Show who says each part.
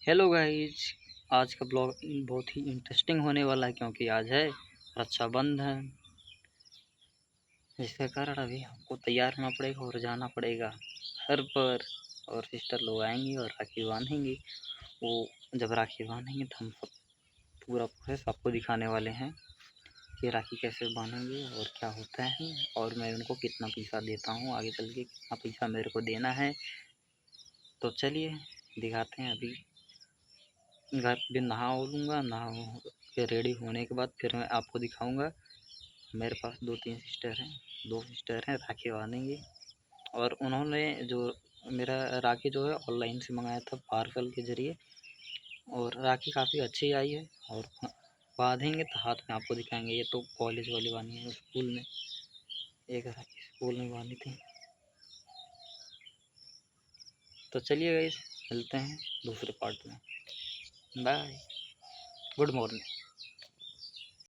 Speaker 1: Hello guys. आज का blog बहुत ही इंटरेस्टिंग होने वाला है क्योंकि आज है रक्षाबंधन। जिसके कारण अभी हमको तैयार होना पड़ेगा और जाना पड़ेगा घर पर। और सिस्टर लोग आएंगी और राखी बांधेंगी। वो जब राखी बांधेंगे तो हम सब पूरा प्रोसेस आपको दिखाने वाले हैं कि राखी कैसे बांधेंगे और क्या होता है और मैं उनको कितना पैसा देता हूँ, आगे चल के कितना पैसा मेरे को देना है। तो चलिए दिखाते हैं। अभी घर पे नहा लूँगा, नहा के रेडी होने के बाद फिर मैं आपको दिखाऊंगा। मेरे पास दो सिस्टर हैं राखी बांधेंगी। और उन्होंने जो मेरा राखी जो है ऑनलाइन से मंगाया था पार्सल के ज़रिए, और राखी काफ़ी अच्छी आई है। और बांधेंगे तो हाथ में आपको दिखाएंगे। ये तो कॉलेज वाली बांधी है, स्कूल में एक राखी स्कूल में बांधी थी। तो चलिए गाइस, मिलते हैं दूसरे पार्ट में। Bye, good morning.